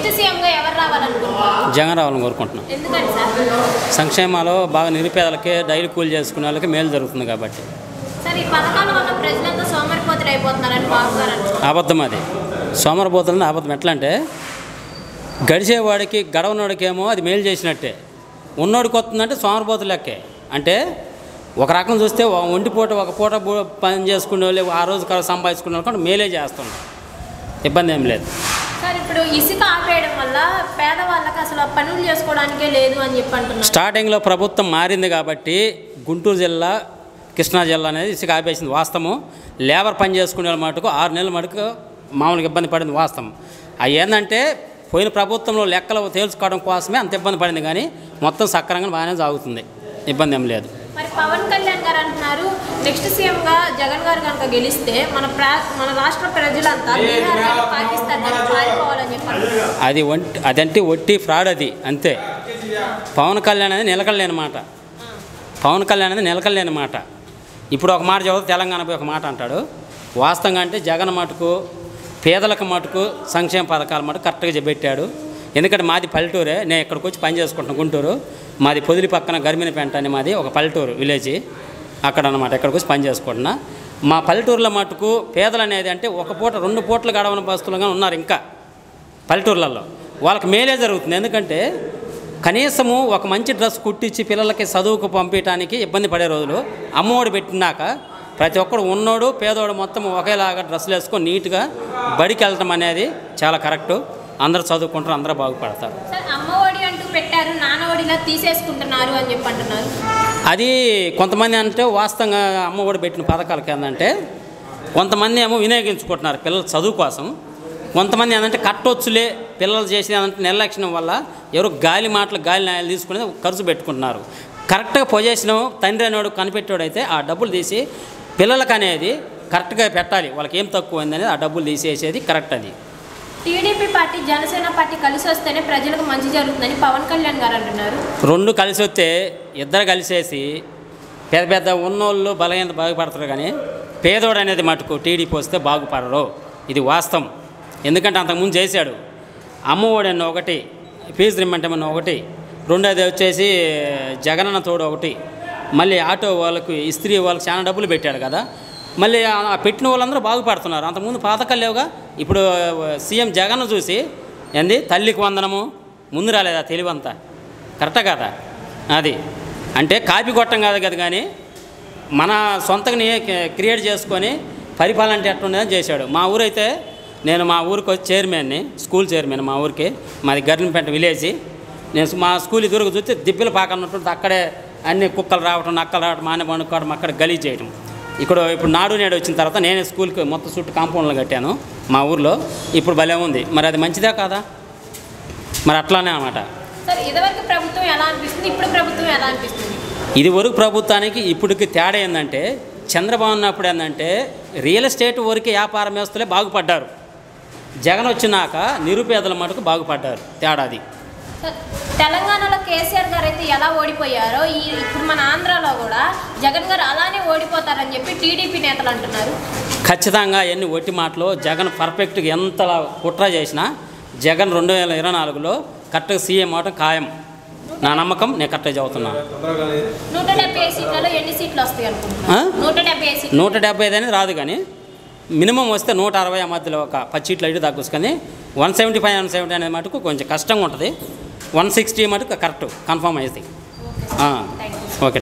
Next సీఎంగా ఎవరు రావాలనుకుంటున్నారు? జగన్ రావాలని కోరుకుంటున్నాం. ఎందుకండి సార్? సంక్షేమాలు బాగా నిరుపేదలకి డైలీ కూలి చేసుకునే వాళ్ళకి మేలు జరుగుతుంది కాబట్టి. సార్ ఈ పథకాల వల్ల ప్రజలంతా సోమరిపోతులు అయిపోతున్నారని బాబు గారు అంటున్నారు. అబద్ధం అది. సోమరిపోతులని అబద్ధం. ఎట్లా అంటే గడిచేవాడికి గడవనోడికేమో అది మేలు చేసినట్టే, ఉన్నోడికి వస్తుందంటే సోమరిపోతులు లెక్కే. అంటే ఒక రకం చూస్తే ఒంటి పూట ఒక పూట పని చేసుకునే వాళ్ళు ఆ రోజు సంపాదించుకునే వాళ్ళు మేలే చేస్తున్నారు, ఇబ్బంది ఏం లేదు. సార్ ఇప్పుడు ఇసుక ఆపేయడం వల్ల పేదవాళ్ళకి అసలు పనులు చేసుకోవడానికే లేదు అని చెప్పి అంటున్నారు. స్టార్టింగ్లో ప్రభుత్వం మారింది కాబట్టి గుంటూరు జిల్లా కృష్ణా జిల్లా అనేది ఇసుక ఆపేసింది వాస్తవం. లేబర్ పని చేసుకునే వాళ్ళ మటుకు 6 నెలల మటుకు మామూలుగా ఇబ్బంది పడింది వాస్తవం. అవి ఏంటంటే పోయిన ప్రభుత్వంలో లెక్కలు తేల్చుకోవడం కోసమే అంత ఇబ్బంది పడింది, కానీ మొత్తం సక్రమంగా బాగానే సాగుతుంది, ఇబ్బంది ఏం లేదు. మరి పవన్ కళ్యాణ్ గారు అంటున్నారు నెక్స్ట్ సీఎంగా జగన్ గారు కనుక గెలిస్తే మన రాష్ట్ర ప్రజలంతా పాకిస్తాన్ పారిపోవాలని చెప్పారు. అదంటే ఒట్టి ఫ్రాడ్, అది అంతే. పవన్ కళ్యాణ్ అనేది నిలకడలేని మాట. పవన్ కళ్యాణ్ అనేది నిలకడలేని మాట. ఇప్పుడు ఒక మాట చదువు తెలంగాణపై ఒక మాట అంటాడు. వాస్తవంగా అంటే జగన్ మటుకు పేదలకు మటుకు సంక్షేమ పథకాల మటుకు కరెక్ట్గా పెట్టాడు. ఎందుకంటే మాది పల్లెటూరే, నేను ఇక్కడికి వచ్చి పని చేసుకుంటున్నాను గుంటూరు. మాది పొదిలి పక్కన గర్మినిపేంట అని మాది ఒక పల్లెటూరు విలేజ్, అక్కడ అనమాట ఇక్కడికి వచ్చి పని చేసుకుంటున్నా. మా పల్లెటూరులో మటుకు పేదలు అనేది అంటే ఒక పూట 2 పూటలు గడవని బస్తులుగా ఉన్నారు. ఇంకా పల్లెటూర్లలో వాళ్ళకి మేలే జరుగుతుంది. ఎందుకంటే కనీసము ఒక మంచి డ్రెస్ కుట్టించి పిల్లలకి చదువుకు పంపించడానికి ఇబ్బంది పడే రోజులు అమ్మఒడి పెట్టినాక ప్రతి ఒక్కడు ఉన్నోడు పేదోడు మొత్తం ఒకేలాగా డ్రెస్సులు వేసుకొని నీట్గా బడికి వెళ్ళటం అనేది చాలా కరెక్టు. అందరూ చదువుకుంటారు, అందరూ బాగుపడతారు. అమ్మఒడి అంటూ పెట్టారు, నాన్నఒడిలా తీసేసుకుంటున్నారు అని చెప్పి అంటున్నారు. అది కొంతమంది అంటే వాస్తవంగా అమ్మఒడి పెట్టిన పథకాలకి ఏంటంటే కొంతమంది ఏమో వినియోగించుకుంటున్నారు పిల్లల చదువు కోసం. కొంతమంది ఏంటంటే కట్టొచ్చులే పిల్లలు చేసిన నిర్లక్ష్యం వల్ల ఎవరు గాలి న్యాయాలు తీసుకుని ఖర్చు పెట్టుకుంటున్నారు. కరెక్ట్గా పొజిషన్ తండ్రి అనేవాడు కనిపెట్టాడైతే ఆ డబ్బులు తీసి పిల్లలకు అనేది కరెక్ట్గా పెట్టాలి. వాళ్ళకి ఏం తక్కువ అనేది ఆ డబ్బులు తీసేసేది కరెక్ట్. అది టీడీపీ పార్టీ జనసేన పార్టీ కలిసి వస్తేనే ప్రజలకు మంచి జరుగుతుందని పవన్ కళ్యాణ్ గారు అంటున్నారు. 2 కలిసి వస్తే ఇద్దరు కలిసేసి పెద్ద ఉన్నోళ్ళు బలహీనత బాగుపడతారు, కానీ పేదోడు అనేది మటుకు టీడీపీ వస్తే బాగుపడరు. ఇది వాస్తవం. ఎందుకంటే అంతకుముందు చేశాడు. అమ్మఒడి అన్న ఒకటి, ఫీజు రిమంటమన్న ఒకటి, రెండోది వచ్చేసి జగనన్న తోడు ఒకటి, మళ్ళీ ఆటో వాళ్ళకి ఇస్త్రీ వాళ్ళకి చాలా డబ్బులు పెట్టాడు కదా. మళ్ళీ ఆ పెట్టిన వాళ్ళందరూ బాగుపడుతున్నారు. అంతకుముందు పథకాలు లేవుగా. ఇప్పుడు సీఎం జగన్ చూసి ఏంది తల్లికి వందనము ముందు రాలేదా తెలివంతా, కరెక్టా కదా? అది అంటే కాపీ కొట్టం కాదు కదా, కానీ మన సొంతంగా క్రియేట్ చేసుకొని పరిపాలన అంటే ఎట్లుండదని చేశాడు. మా ఊరైతే నేను మా ఊరికి వచ్చి చైర్మన్ని, స్కూల్ చైర్మన్ మా ఊరికి, మాది గర్నిపేట విలేజ్. నేను మా స్కూల్ ఎదురుకు చూస్తే దిబ్బలు పాకన్నట్టు అక్కడే అన్ని కుక్కలు రావటం, నక్కలు రావటం, మానే పండుకోవడం, అక్కడ గలీజ్ చేయడం. ఇప్పుడు నాడు నేడు వచ్చిన తర్వాత నేనే స్కూల్కి మొత్తం చుట్టూ కాంపౌండ్లు కట్టాను మా ఊర్లో. ఇప్పుడు భలే ఉంది. మరి అది మంచిదే కాదా? మరి అట్లానే అన్నమాట. ఇదివరకు ప్రభుత్వం ఎలా అనిపిస్తుంది, ఇప్పుడు ప్రభుత్వం ఎలా అనిపిస్తుంది? ఇది వరకు ప్రభుత్వానికి ఇప్పటికి తేడా ఏంటంటే చంద్రబాబు ఉన్నప్పుడు ఏంటంటే రియల్ ఎస్టేట్ వరకు వ్యాపారవేత్తలే బాగుపడ్డారు. జగన్ వచ్చినాక నిరుపేదల మటుకు బాగుపడ్డారు. తేడాది. తెలంగాణలో కేసీఆర్ గారు అయితే ఎలా ఓడిపోయారో ఇప్పుడు మన ఆంధ్రాలో కూడా జగన్ గారు అలానే ఓడిపోతారని చెప్పి టీడీపీ నేతలు అంటున్నారు. ఖచ్చితంగా ఎన్ని ఒట్టి మాటలు. జగన్ పర్ఫెక్ట్గా ఎంతలా కుట్ర చేసినా జగన్ 2024లో కరెక్ట్గా సీఎం అవటం ఖాయం. నా నమ్మకం, నేను కరెక్ట్గా చదువుతున్నాను. 170 సీట్లలో ఎన్ని సీట్లు వస్తాయి అనుకుంటున్నాను? 175 అనేది రాదు, కానీ మినిమం వస్తే 160 మధ్యలో ఒక 10 సీట్లు అయితే తగ్గుసుకొని 175, 170 అనేది మటుకు కొంచెం కష్టంగా ఉంటుంది. 160 మటుకు కరెక్ట్ కన్ఫర్మ్ అవుతుంది.